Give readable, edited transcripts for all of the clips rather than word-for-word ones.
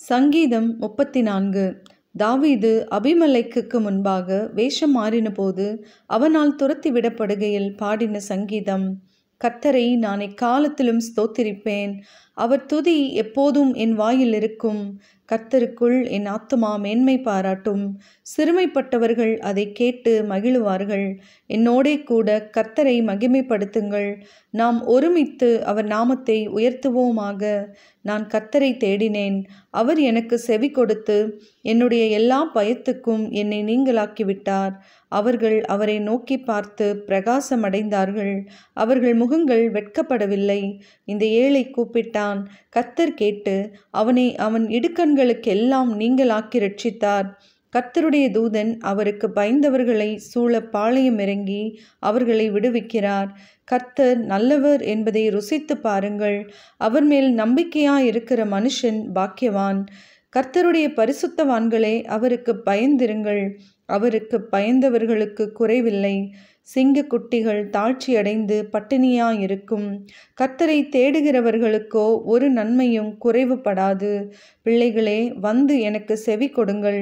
சங்கீதம் 34. தாவீது அபிமெலேக்குக்கு முன்பாக வேஷம் மாறினபோது அவனால் துரத்தி விடப்படுகையில் பாடின சங்கீதம். கர்த்தரை நான் எக்காலத்திலும் ஸ்தோத்திரிப்பேன். அவர் துதி எப்போதும் என் வாயில் இருக்கும். கர்த்தருக்குள் என் ஆத்துமா மேன்மை பாராட்டும். சிறுமைப்பட்டவர்கள் அதை கேட்டு மகிழுவார்கள். என்னோடே கூட கர்த்தரை மகிமைப்படுத்துங்கள். நாம் ஒருமித்து அவர் நாமத்தை உயர்த்துவோமாக. நான் கர்த்தரை தேடினேன். அவர் எனக்கு செவி கொடுத்து என்னுடைய எல்லா பயத்துக்கும் என்னை நீங்களாக்கிவிட்டார். அவர்கள் அவரை நோக்கி பார்த்து பிரகாசமடைந்தார்கள். அவர்கள் முகங்கள் வெட்கப்படவில்லை. இந்த ஏழை கூப்பிட்டான். கர்த்தர் கேட்டு அவனை அவன் இடுக்கண்களுக்கெல்லாம் நீங்களாக்கி ரட்சித்தார். கர்த்தருடைய தூதன் அவருக்கு பயந்தவர்களை சூழ பாளையம் இறங்கி அவர்களை விடுவிக்கிறார். கர்த்தர் நல்லவர் என்பதை ருசித்து பாருங்கள். அவர் மேல் நம்பிக்கையாயிருக்கிற மனுஷன் பாக்கியவான். கர்த்தருடைய பரிசுத்தவான்களே, அவருக்கு பயந்திருங்கள். அவருக்கு பயந்தவர்களுக்கு குறைவில்லை. சிங்கக்குட்டிகள் தாழ்ச்சியடைந்து பட்டினியாயிருக்கும். கர்த்தரை தேடுகிறவர்களுக்கோ ஒரு நன்மையும் குறைவுபடாது. பிள்ளைகளே, வந்து எனக்கு செவி கொடுங்கள்.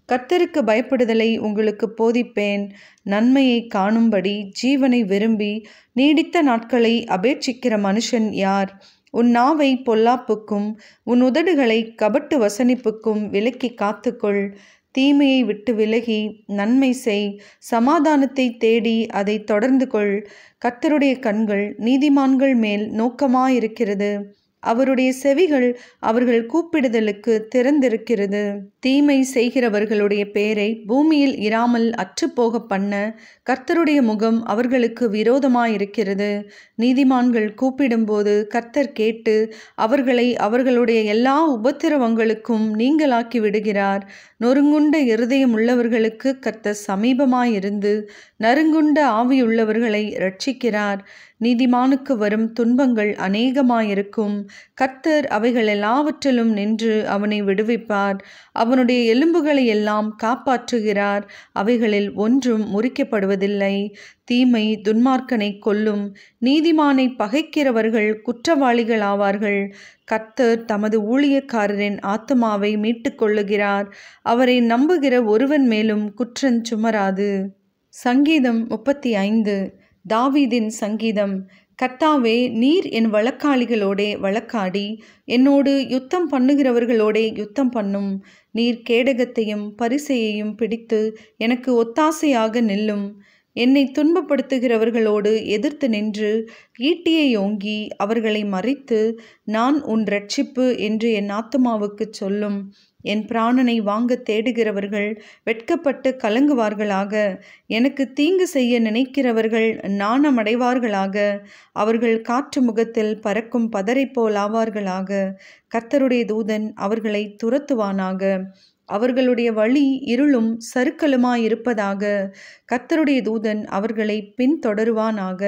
கர்த்தருக்கு பயப்படுதலை உங்களுக்கு போதிப்பேன். நன்மையை காணும்படி ஜீவனை விரும்பி நீடித்த நாட்களை அபேட்சிக்கிற மனுஷன் யார்? உன் நாவை பொல்லாப்புக்கும் உன் உதடுகளை கபட்டு வசனிப்புக்கும் விலக்கி காத்துக்கொள். தீமையை விட்டு விலகி நன்மை செய். சமாதானத்தை தேடி அதை தொடர்ந்து கொள். கர்த்தருடைய கண்கள் நீதிமான்கள் மேல் நோக்கமாயிருக்கிறது. அவருடைய செவிகள் அவர்கள் கூப்பிடுதலுக்கு திறந்திருக்கிறது. தீமை செய்கிறவர்களுடைய பேரை பூமியில் இராமல் அற்றுப்போக பண்ண கர்த்தருடைய முகம் அவர்களுக்கு விரோதமாயிருக்கிறது. நீதிமான்கள் கூப்பிடும்போது கர்த்தர் கேட்டு அவர்களை அவர்களுடைய எல்லா உபத்திரவங்களுக்கும் நீங்களாக்கி விடுகிறார். நொறுங்குண்ட இருதயம் உள்ளவர்களுக்கு கர்த்தர் சமீபமாயிருந்து நறுங்குண்ட ஆவியுள்ளவர்களை இரட்சிக்கிறார். நீதிமானுக்கு வரும் துன்பங்கள் அநேகமாயிருக்கும். கர்த்தர் அவைகள் எல்லாவற்றிலும் நின்று அவனை விடுவிப்பார். அவனுடைய எலும்புகளை எல்லாம் காப்பாற்றுகிறார். அவைகளில் ஒன்றும் முறிக்கப்படுவதில்லை. தீமை துன்மார்க்கனை கொல்லும். நீதிமானை பகைக்கிறவர்கள் குற்றவாளிகள் ஆவார்கள். கர்த்தர் தமது ஊழியக்காரரின் ஆத்துமாவை மீட்டு கொள்ளுகிறார். அவரை நம்புகிற ஒருவன் மேலும் குற்றஞ் சுமராது. சங்கீதம் 35. தாவீதின் சங்கீதம். கர்த்தாவே, நீர் என் வழக்காளிகளோடே வழக்காடி என்னோடு யுத்தம் பண்ணுகிறவர்களோடே யுத்தம் பண்ணும். நீர் கேடகத்தையும் பரிசையையும் பிடித்து எனக்கு ஒத்தாசையாக நில்லும். என்னை துன்பப்படுத்துகிறவர்களோடு எதிர்த்து நின்று ஈட்டியை ஓங்கி அவர்களை மறித்து நான் உன் இரட்சிப்பு என்று என் ஆத்துமாவுக்கு சொல்லும். என் பிராணனை வாங்க தேடுகிறவர்கள் வெட்கப்பட்டு கலங்குவார்களாக. எனக்கு தீங்கு செய்ய நினைக்கிறவர்கள் நாணமடைவார்களாக. அவர்கள் காற்று முகத்தில் பறக்கும் பதரை போல் ஆவார்களாக. கர்த்தருடைய தூதன் அவர்களை துரத்துவானாக. அவர்களுடைய வழி இருளும் சறுக்கலுமாயிருப்பதாக. கர்த்தருடைய தூதன் அவர்களை பின்தொடருவானாக.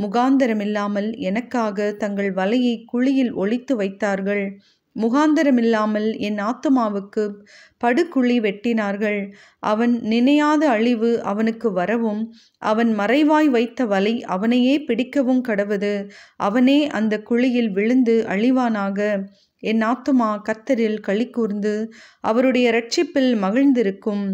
முகாந்தரமில்லாமல் எனக்காக தங்கள் வலையை குழியில் ஒளித்து வைத்தார்கள். முகாந்தரமில்லாமல் என் ஆத்துமாவுக்கு படுகுழி வெட்டினார்கள். அவன் நினையாத அழிவு அவனுக்கு வரவும் அவன் மறைவாய் வைத்த வலை அவனையே பிடிக்கவும் கடவது. அவனே அந்த குழியில் விழுந்து அழிவானாக. என் ஆத்துமா கர்த்தரில் களிகூர்ந்து அவருடைய இரட்சிப்பில் மகிழ்ந்திருக்கும்.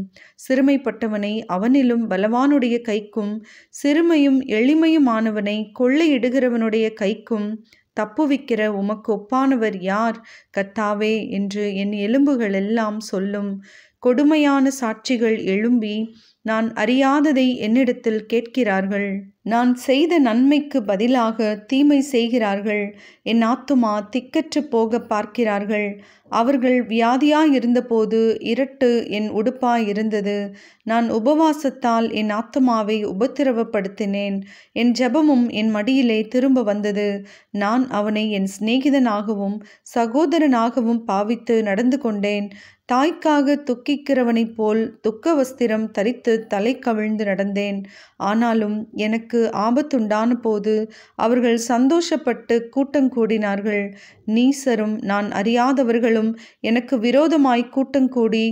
சிறுமைப்பட்டவனை அவனிலும் பலவானுடைய கைக்கும் சிறுமையும் எளிமையுமானவனை கொள்ளையிடுகிறவனுடைய கைக்கும் தப்புவிக்கிற உமக்கு ஒப்பானவர் யார்? கர்த்தாவே என்று என் எலும்புகள் எல்லாம் சொல்லும். கொடுமையான சாட்சிகள் எழும்பி நான் அறியாததை என்னிடத்தில் கேட்கிறார்கள். நான் செய்த நன்மைக்கு பதிலாக தீமை செய்கிறார்கள். என் ஆத்துமா திக்கற்று போக பார்க்கிறார்கள். அவர்கள் வியாதியாயிருந்தபோது இரட்டு என் உடுப்பாயிருந்தது. நான் உபவாசத்தால் என் ஆத்துமாவை உபத்திரவப்படுத்தினேன். என் ஜெபமும் என் மடியிலே திரும்ப வந்தது. நான் அவனை என் சிநேகிதனாகவும் சகோதரனாகவும் பாவித்து நடந்து கொண்டேன். தாய்க்காக துக்கிக்கிறவனைப் போல் துக்க வஸ்திரம் தரித்து தலை கவிழ்ந்து நடந்தேன். ஆனாலும் எனக்கு ஆபத்துண்டான போது அவர்கள் சந்தோஷப்பட்டு கூட்டங்கூடினார்கள். நீசரும் நான் அறியாதவர்களும் எனக்கு விரோதமாய் கூட்டங்கூடி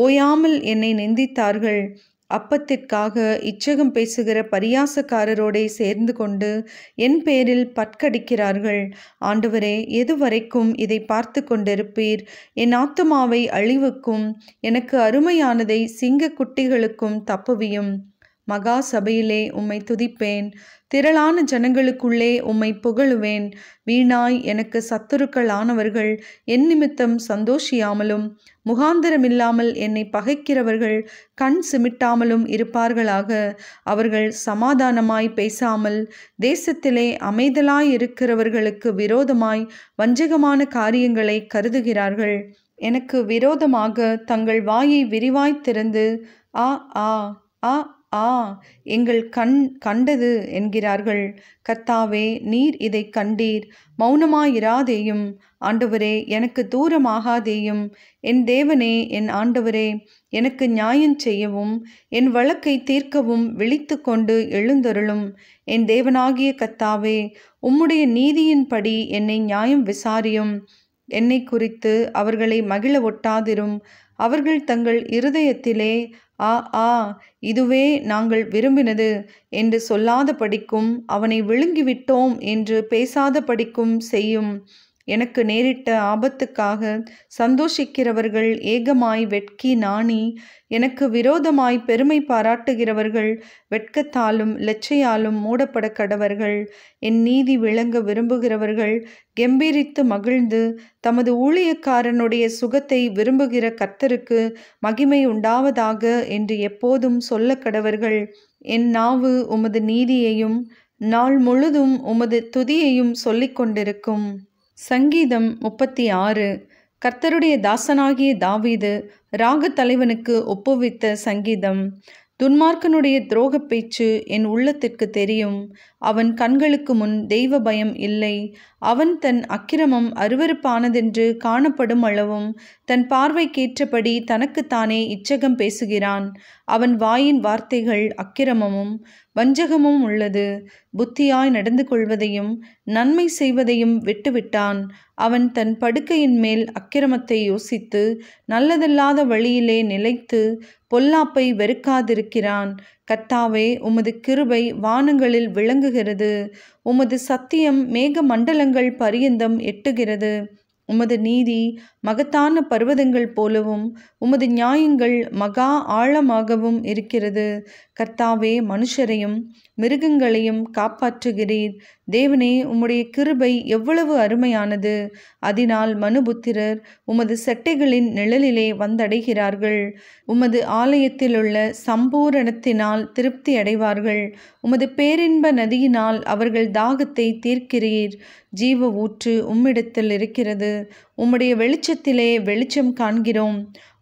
ஓயாமல் என்னை நிந்தித்தார்கள். அப்பத்திற்காக இச்சகம் பேசுகிற பரியாசக்காரரோடே சேர்ந்து கொண்டு என் பேரில் பற்கடிக்கிறார்கள். ஆண்டவரே, எதுவரைக்கும் இதை பார்த்து கொண்டிருப்பீர்? என் ஆத்துமாவை அழிவுக்கும் எனக்கு அருமையானதை சிங்க குட்டிகளுக்கும் தப்புவியும். மகா சபையிலே உம்மை துதிப்பேன், திரளான ஜனங்களுக்குள்ளே உம்மை புகழுவேன். வீணாய் எனக்கு சத்துருக்களானவர்கள் என் நிமித்தம் சந்தோஷியாமலும் முகாந்திரமில்லாமல் என்னை பகைக்கிறவர்கள் கண் சிமிட்டாமலும் இருப்பார்களாக. அவர்கள் சமாதானமாய் பேசாமல் தேசத்திலே அமைதலாயிருக்கிறவர்களுக்கு விரோதமாய் வஞ்சகமான காரியங்களை கருதுகிறார்கள். எனக்கு விரோதமாக தங்கள் வாயை விரிவாய் திறந்து ஆ ஆ ஆ ஆ எங்கள் கண்டது என்கிறார்கள். கர்த்தாவே, நீர் இதை கண்டீர், மௌனமாயிராதேயும். ஆண்டவரே, எனக்கு தூரமாகாதேயும். என் தேவனே, என் ஆண்டவரே, எனக்கு நியாயம் செய்யவும் என் வழக்கை தீர்க்கவும் விழித்து கொண்டு எழுந்தருளும். என் தேவனாகிய கர்த்தாவே, உம்முடைய நீதியின்படி என்னை நியாயம் விசாரியும். என்னை குறித்து அவர்களை மகிழ ஒட்டாதிரும். அவர்கள் தங்கள் இருதயத்திலே ஆ ஆ இதுவே நாங்கள் விரும்பினது என்று சொல்லாத படிக்கும், அவனை விழுங்கிவிட்டோம் என்று பேசாத படிக்கும் செய்யும். எனக்கு நேரிட்ட ஆபத்துக்காக சந்தோஷிக்கிறவர்கள் ஏகமாய் வெட்கி நாணி, எனக்கு விரோதமாய் பெருமை பாராட்டுகிறவர்கள் வெட்கத்தாலும் லெச்சையாலும் மூடப்பட கடவர்கள். என் நீதி விளங்க விரும்புகிறவர்கள் கெம்பீரித்து மகிழ்ந்து, தமது ஊழியக்காரனுடைய சுகத்தை விரும்புகிற கர்த்தருக்கு மகிமை உண்டாவதாக என்று எப்போதும் சொல்ல கடவர்கள். என் நாவு உமது நீதியையும் நாள் முழுதும் உமது துதியையும் சொல்லிக் கொண்டிருக்கும். சங்கீதம் 36. கர்த்தருடைய தாசனாகிய தாவீது ராகத் தலைவனுக்கு ஒப்புவித்த சங்கீதம். துன்மார்க்கனுடைய துரோக பேச்சு என் உள்ளத்திற்கு தெரியும். அவன் கண்களுக்கு முன் தெய்வ பயம் இல்லை. அவன் தன் அக்கிரமம் அருவருப்பானதென்று காணப்படும் அளவும் தன் பார்வைக்கேற்றபடி தனக்குத்தானே இச்சகம் பேசுகிறான். அவன் வாயின் வார்த்தைகள் அக்கிரமமும் வஞ்சகமும் உள்ளது. புத்தியாய் நடந்து கொள்வதையும் நன்மை செய்வதையும் விட்டுவிட்டான். அவன் தன் படுக்கையின் மேல் அக்கிரமத்தை யோசித்து நல்லதல்லாத வழியிலே நிலைத்து பொல்லாப்பை வெறுக்காதிருக்கிறான். கர்த்தாவே, உமது கிருபை வானங்களில் விளங்குகிறது. உமது சத்தியம் மேக மண்டலங்கள் பரியந்தம் எட்டுகிறது. உமது நீதி மகத்தான பர்வதங்கள் போலவும் உமது நியாயங்கள் மகா ஆழமாகவும் இருக்கிறது. கர்த்தாவே, மனுஷரையும் மிருகங்களையும் காப்பாற்றுகிறீர். தேவனே, உம்முடைய கிருபை எவ்வளவு அருமையானது! அதனால் மனுபுத்திரர் உமது செட்டைகளின் நிழலிலே வந்தடைகிறார்கள். உமது ஆலயத்திலுள்ள சம்பூரணத்தினால் திருப்தி அடைவார்கள். உமது பேரின்ப நதியினால் அவர்கள் தாகத்தை தீர்க்கிறீர். ஜீவ ஊற்று உம்மிடத்தில் இருக்கிறது. உம்முடைய வெளிச்சத்திலே வெளிச்சம் காண்கிறோம்.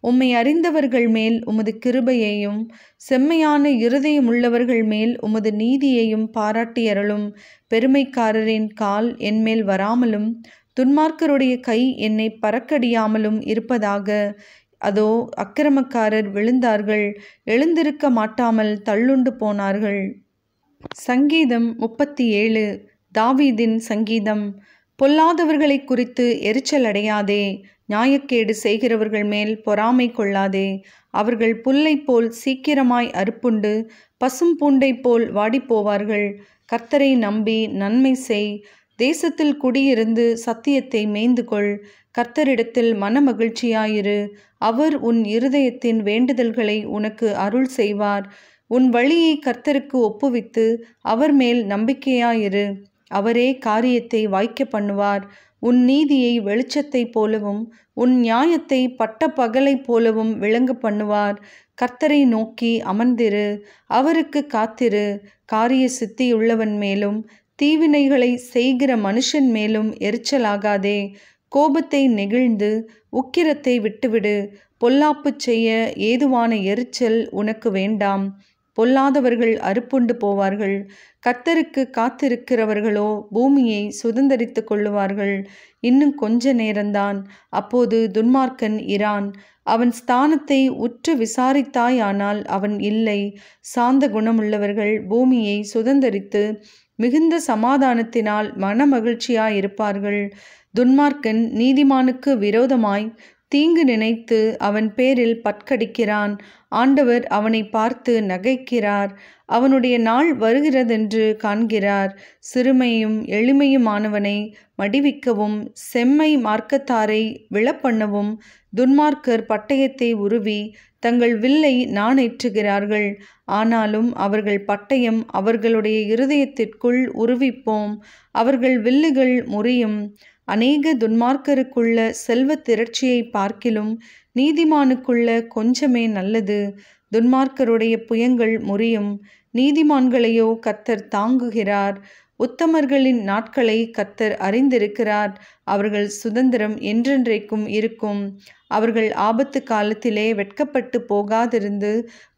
உம்மை அறிந்தவர்கள் மேல் உமது கிருபையையும் செம்மையான இருதயமுள்ளவர்கள் மேல் உமது நீதியையும் பாராட்டியருளும். பெருமைக்காரரின் கால் என்மேல் வராமலும் துன்மார்க்கருடைய கை என்னை பறக்கடியாமலும் இருப்பதாக. அதோ, அக்கிரமக்காரர் விழுந்தார்கள், எழுந்திருக்க மாட்டாமல் தள்ளுண்டு போனார்கள். சங்கீதம் 37. தாவீதின் சங்கீதம். பொல்லாதவர்களை குறித்து எரிச்சல் அடையாதே. நியாயக்கேடு செய்கிறவர்கள் மேல் பொறாமை கொள்ளாதே. அவர்கள் புல்லை போல் சீக்கிரமாய் அறுப்புண்டு பசும் பூண்டை போல் வாடிப்போவார்கள். கர்த்தரை நம்பி நன்மை செய். தேசத்தில் குடியிருந்து சத்தியத்தை மேய்ந்து கொள். கர்த்தரிடத்தில் மனமகிழ்ச்சியாயிரு. அவர் உன் இருதயத்தின் வேண்டுதல்களை உனக்கு அருள் செய்வார். உன் வழியை கர்த்தருக்கு ஒப்புவித்து அவர் மேல் நம்பிக்கையாயிரு. அவரே காரியத்தை வாய்க்க பண்ணுவார். உன் நீதியை வெளிச்சத்தை போலவும் உன் நியாயத்தை பட்ட பகலை போலவும் விளங்க பண்ணுவார். கர்த்தரை நோக்கி அமர்ந்திரு, அவருக்கு காத்திரு. காரிய சித்தியுள்ளவன் மேலும் தீவினைகளை செய்கிற மனுஷன் மேலும் எரிச்சலாகாதே. கோபத்தை நெகிழ்ந்து உக்கிரத்தை விட்டுவிடு. பொல்லாப்பு செய்ய ஏதுவான எரிச்சல் உனக்கு வேண்டாம். பொல்லாதவர்கள் அறுப்புண்டு போவார்கள். கர்த்தருக்கு காத்திருக்கிறவர்களோ பூமியை சுதந்தரித்து கொள்ளுவார்கள். இன்னும் கொஞ்ச நேரம்தான், அப்போது துன்மார்க்கன் இரான். அவன் ஸ்தானத்தை உற்று விசாரித்தாயானால் அவன் இல்லை. சாந்த குணமுள்ளவர்கள் பூமியை சுதந்தரித்து மிகுந்த சமாதானத்தினால் மனமகிழ்ச்சியாயிருப்பார்கள். துன்மார்க்கன் நீதிமானுக்கு விரோதமாய் தீங்கு நினைத்து அவன் பேரில் பற்கடிக்கிறான். ஆண்டவர் அவனை பார்த்து நகைக்கிறார். அவனுடைய நாள் வருகிறதென்று காண்கிறார். சிறுமையும் எளிமையுமானவனை மடிவிக்கவும் செம்மை மார்க்கத்தாரை விழப்பண்ணவும் துன்மார்க்கர் பட்டயத்தை உருவி தங்கள் வில்லை நாணேற்றுகிறார்கள். ஆனாலும் அவர்கள் பட்டயம் அவர்களுடைய இருதயத்திற்குள் உருவிப்போம், அவர்கள் வில்லுகள் முறியும். அநேக துன்மார்க்கருக்குள்ள செல்வ திரட்சியை பார்க்கிலும் நீதிமானுக்குள்ள கொஞ்சமே நல்லது. துன்மார்க்கருடைய புயங்கள் முறியும், நீதிமான்களையோ கர்த்தர் தாங்குகிறார். உத்தமர்களின் நாட்களை கர்த்தர் அறிந்திருக்கிறார். அவர்கள் சுதந்திரம் என்றென்றைக்கும் இருக்கும். அவர்கள் ஆபத்து காலத்திலே வெட்கப்பட்டு போகாதிருந்து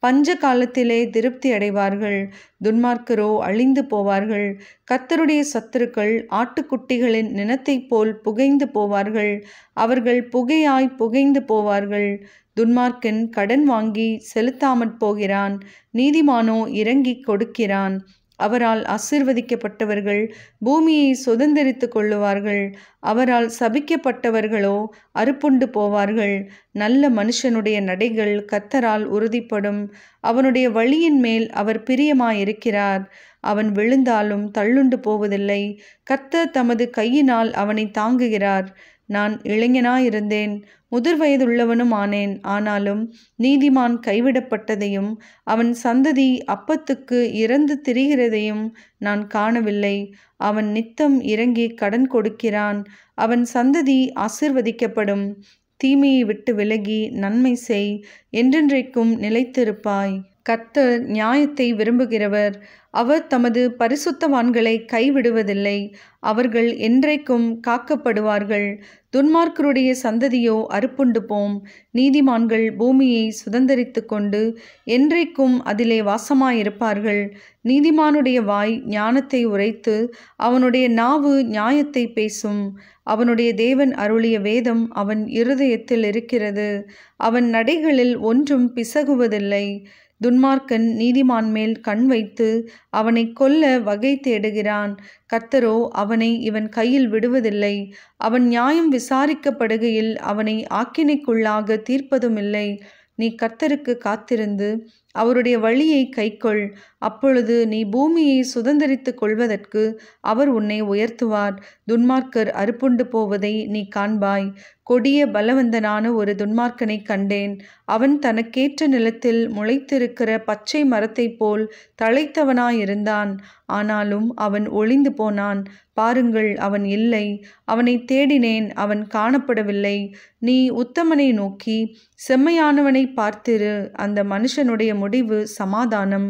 பஞ்ச காலத்திலே திருப்தி அடைவார்கள். துன்மார்க்கரோ அழிந்து போவார்கள். கர்த்தருடைய சத்துருக்கள் ஆட்டுக்குட்டிகளின் நினத்தைப் போல் புகைந்து போவார்கள். அவர்கள் புகையாய் புகைந்து போவார்கள். துன்மார்க்கன் கடன் வாங்கி செலுத்தாமற் போகிறான், நீதிமானோ இறங்கி கொடுக்கிறான். அவரால் ஆசீர்வதிக்கப்பட்டவர்கள் பூமியை சுதந்தரித்து கொள்ளுவார்கள். அவரால் சபிக்கப்பட்டவர்களோ அறுப்புண்டு போவார்கள். நல்ல மனுஷனுடைய நடைகள் கர்த்தரால் உறுதிப்படும். அவனுடைய வழியின் மேல் அவர் பிரியமாயிருக்கிறார். அவன் விழுந்தாலும் தள்ளுண்டு போவதில்லை. கர்த்தர் தமது கையினால் அவனை தாங்குகிறார். நான் இளைஞனாயிருந்தேன், முதிர் வயதுள்ளவனும் ஆனேன். ஆனாலும் நீதிமான் கைவிடப்பட்டதையும் அவன் சந்ததி அப்பத்துக்கு இறந்து திரிகிறதையும் நான் காணவில்லை. அவன் நித்தம் இறங்கி கடன் கொடுக்கிறான். அவன் சந்ததி ஆசீர்வதிக்கப்படும். தீமையை விட்டு விலகி நன்மை செய், என்றென்றைக்கும் நிலைத்திருப்பாய். கர்த்தர் நியாயத்தை விரும்புகிறவர். அவர் தமது பரிசுத்தவான்களை கைவிடுவதில்லை. அவர்கள் என்றைக்கும் காக்கப்படுவார்கள். துன்மார்க்கருடைய சந்ததியோ அறுப்புண்டு போம். நீதிமான்கள் பூமியை சுதந்தரித்து கொண்டு என்றைக்கும் அதிலே வாசமாயிருப்பார்கள். நீதிமானுடைய வாய் ஞானத்தை உரைத்து அவனுடைய நாவு நியாயத்தை பேசும். அவனுடைய தேவன் அருளிய வேதம் அவன் இருதயத்தில் இருக்கிறது. அவன் நடைகளில் ஒன்றும் பிசகுவதில்லை. துன்மார்க்கன் நீதிமான் மேல் கண் வைத்து அவனை கொல்ல வகை தேடுகிறான். கர்த்தரோ அவனை இவன் கையில் விடுவதில்லை. அவன் நியாயம் விசாரிக்கப்படுகையில் அவனை ஆக்கினைக்குள்ளாக தீர்ப்பதுமில்லை. நீ கர்த்தருக்கு காத்திருந்து அவருடைய வழியை கைக்கொள். அப்பொழுது நீ பூமியை சுதந்தரித்து கொள்வதற்கு அவர் உன்னை உயர்த்துவார். துன்மார்க்கர் அறுப்புண்டு போவதை நீ காண்பாய். கொடிய பலவந்தனான ஒரு துன்மார்க்கனை கண்டேன். அவன் தனக்கேற்ற நிலத்தில் முளைத்திருக்கிற பச்சை மரத்தைப் போல் தழைத்தவனாயிருந்தான். ஆனாலும் அவன் ஒளிந்து போனான். பாருங்கள், அவன் இல்லை. அவனை தேடினேன், அவன் காணப்படவில்லை. நீ உத்தமனை நோக்கி செம்மையானவனை பார்த்திரு. அந்த மனுஷனுடைய முடிவு சமாதானம்.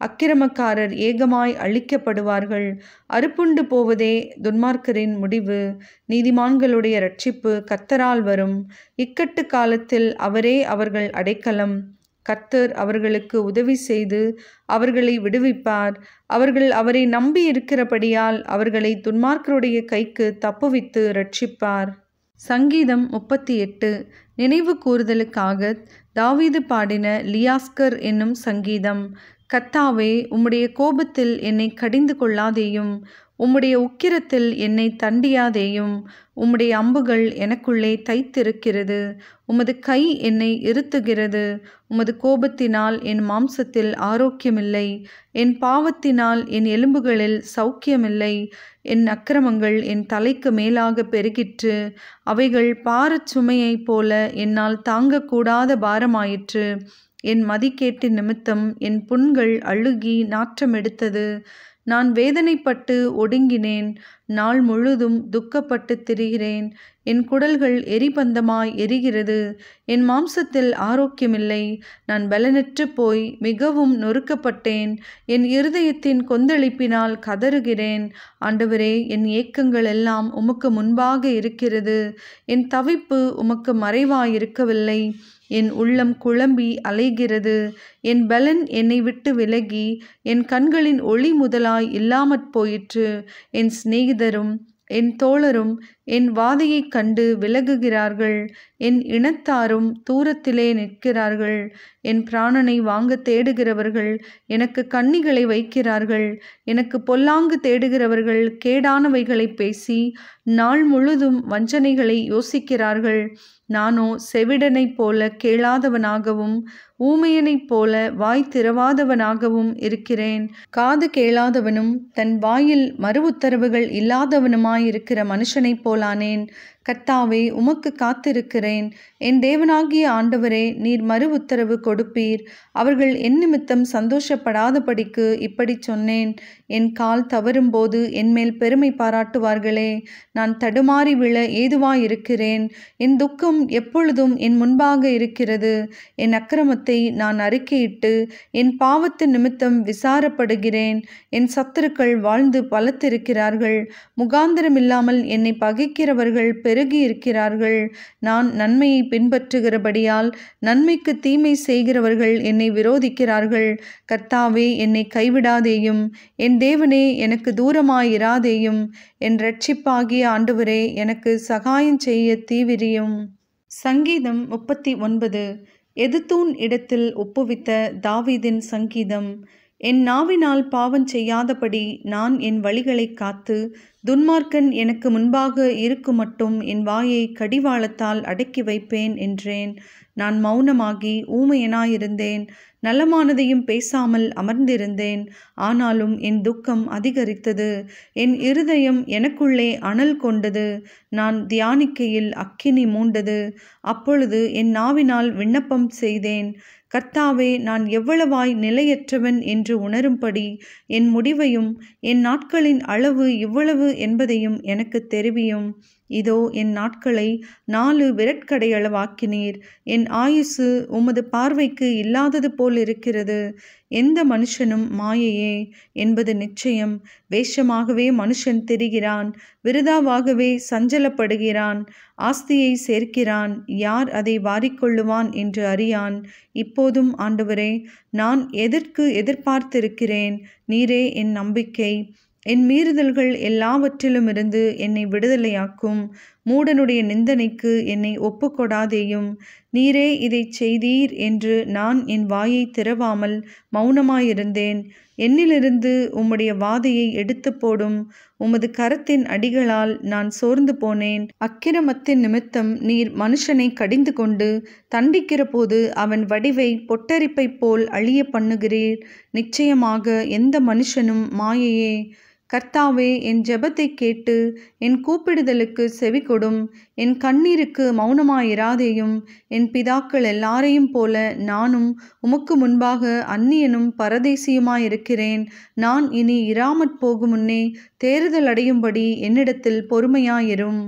அக்கிரமக்காரர் ஏகமாய் அழிக்கப்படுவார்கள். அறுப்புண்டு போவதே துன்மார்க்கரின் முடிவு. நீதிமான்களுடைய இரட்சிப்பு கர்த்தரால் வரும். இக்கட்டு காலத்தில் அவரே அவர்கள் அடைக்கலம். கர்த்தர் அவர்களுக்கு உதவி செய்து அவர்களை விடுவிப்பார். அவர்கள் அவரை நம்பி இருக்கிறபடியால் அவர்களை துன்மார்க்கருடைய கைக்கு தப்புவித்து இரட்சிப்பார். சங்கீதம் 38. நினைவு கூறுதலுக்காக தாவீது பாடின லியாஸ்கர் என்னும் சங்கீதம். கர்த்தாவே, உம்முடைய கோபத்தில் என்னை கடிந்து கொள்ளாதேயும், உம்முடைய உக்கிரத்தில் என்னை தண்டியாதேயும். உம்முடைய அம்புகள் எனக்குள்ளே தைத்திருக்கிறது. உமது கை என்னை இருத்துகிறது. உமது கோபத்தினால் என் மாம்சத்தில் ஆரோக்கியமில்லை. என் பாவத்தினால் என் எலும்புகளில் சௌக்கியமில்லை. என் அக்கிரமங்கள் என் தலைக்கு மேலாக பெருகிற்று. அவைகள் பாரச் சுமையைப் போல என்னால் தாங்கக்கூடாத பாரமாயிற்று. என் மதிக்கேட்டின் நிமித்தம் என் புண்கள் அழுகி நாற்றமெடுத்தது. நான் வேதனைப்பட்டு ஒடுங்கினேன். நாள் முழுதும் துக்கப்பட்டு திரிகிறேன். என் குடல்கள் எரிபந்தமாய் எரிகிறது. என் மாம்சத்தில் ஆரோக்கியமில்லை. நான் பலனற்று போய் மிகவும் நொறுக்கப்பட்டேன். என் இருதயத்தின் கொந்தளிப்பினால் கதறுகிறேன். ஆண்டவரே, என் ஏக்கங்கள் எல்லாம் உமக்கு முன்பாக இருக்கிறது. என் தவிப்பு உமக்கு மறைவாயிருக்கவில்லை. என் உள்ளம் குழம்பி அலைகிறது. என் பலன் என்னை விட்டு விலகி என் கண்களின் ஒளி முதலாய் இல்லாமற் போயிற்று. என் சிநேகிதரும் என் தோழரும் என் வாதையைக் கண்டு விலகுகிறார்கள். என் இனத்தாரும் தூரத்திலே நிற்கிறார்கள். என் பிராணனை வாங்க தேடுகிறவர்கள் எனக்கு கண்ணிகளை வைக்கிறார்கள். எனக்கு பொல்லாங்கு தேடுகிறவர்கள் கேடானவைகளை பேசி நாள் முழுதும் வஞ்சனைகளை யோசிக்கிறார்கள். நானோ செவிடனைப் போல கேளாதவனாகவும் ஊமையனைப் போல வாய் திறவாதவனாகவும் இருக்கிறேன். காது கேளாதவனும் தன் வாயில் மறு உத்தரவுகள் இல்லாதவனுமாயிருக்கிற மனுஷனைப் போலானேன். கர்த்தாவே, உமக்கு காத்திருக்கிறேன். என் தேவனாகிய ஆண்டவரே, நீர் மறு உத்தரவு கொடுப்பீர். அவர்கள் என் நிமித்தம் சந்தோஷப்படாதபடிக்கு இப்படி சொன்னேன். என் கால் தவறும்போது என்மேல் பெருமை பாராட்டுவார்களே. நான் தடுமாறி விழ ஏதுவாயிருக்கிறேன். என் துக்கம் எப்பொழுதும் என் முன்பாக இருக்கிறது. என் அக்கிரமத்தை நான் அறிக்கையிட்டு என் பாவத்தின் நிமித்தம் விசாரப்படுகிறேன். என் சத்துருக்கள் வாழ்ந்து பலத்திருக்கிறார்கள். முகாந்திரமில்லாமல் என்னை பகைக்கிறவர்கள் பெருகி இருக்கிறார்கள். நான் நன்மையை பின்பற்றுகிறபடியால் நன்மைக்கு தீமை செய்கிறவர்கள் என்னை விரோதிக்கிறார்கள். கர்த்தாவே, என்னை கைவிடாதேயும். என் தேவனே, எனக்கு தூரமாயிராதேயும். என் இரட்சிப்பாகிய ஆண்டவரே, எனக்கு சகாயம் செய்ய தீவிரியும். சங்கீதம் 39. எதுத்தூன் இடத்தில் ஒப்புவித்த தாவீதின் சங்கீதம். என் நாவினால் பாவம் செய்யாதபடி நான் என் வழிகளை காத்து துன்மார்க்கன் எனக்கு முன்பாக இருக்குமட்டும் என் வாயை கடிவாளத்தால் அடக்கி வைப்பேன் என்றேன். நான் மௌனமாகி ஊமையனாயிருந்தேன். நலமானதையும் பேசாமல் அமர்ந்திருந்தேன். ஆனாலும் என் துக்கம் அதிகரித்தது. என் இருதயம் எனக்குள்ளே அனல் கொண்டது. நான் தியானிக்கையில் அக்கினி மூண்டது. அப்பொழுது என் நாவினால் விண்ணப்பம் செய்தேன். கர்த்தாவே, நான் எவ்வளவாய் நிலையற்றவன் என்று உணரும்படி என் முடிவையும் என் நாட்களின் அளவு இவ்வளவு என்பதையும் எனக்கு தெரிவியும். இதோ, என் நாட்களை 4 விரற்கடையளவாக்கினீர். என் ஆயுசு உமது பார்வைக்கு இல்லாதது போல் இருக்கிறது. எந்த மனுஷனும் மாயையே என்பது நிச்சயம். வேஷமாகவே மனுஷன் திரிகிறான். விருதாவாகவே சஞ்சலப்படுகிறான். ஆஸ்தியை சேர்க்கிறான். யார் அதை வாரிக்கொள்ளுவான் என்று அறியான். இப்போதும் ஆண்டவரே, நான் எதற்கு எதிர்பார்த்திருக்கிறேன்? நீரே என் நம்பிக்கை. என் மீறுதல்கள் எல்லாவற்றிலுமிருந்து என்னை விடுதலையாக்கும். மூடனுடைய நிந்தனைக்கு என்னை ஒப்புக்கொடாதேயும். நீரே இதை செய்தீர் என்று நான் என் வாயை திறவாமல் மௌனமாயிருந்தேன். என்னிலிருந்து உம்முடைய வாதையை எடுத்து போடும். உமது கரத்தின் அடிகளால் நான் சோர்ந்து போனேன். அக்கிரமத்தின் நிமித்தம் நீர் மனுஷனை கடிந்து கொண்டு தண்டிக்கிற போது அவன் வடிவை பொட்டரிப்பைப் போல் அழிய பண்ணுகிறீர். நிச்சயமாக எந்த மனுஷனும் மாயையே. கர்த்தாவே, என் ஜெபத்தை கேட்டு என் கூப்பிடுதலுக்கு செவி கொடும். என் கண்ணீருக்கு மௌனமாயிராதேயும். என் பிதாக்கள் எல்லாரையும் போல நானும் உமக்கு முன்பாக அந்நியனும் பரதேசியுமாயிருக்கிறேன். நான் இனி இராமற் போகும் முன்னே தேறுதல் அடையும்படி என்னிடத்தில் பொறுமையாயிரும்.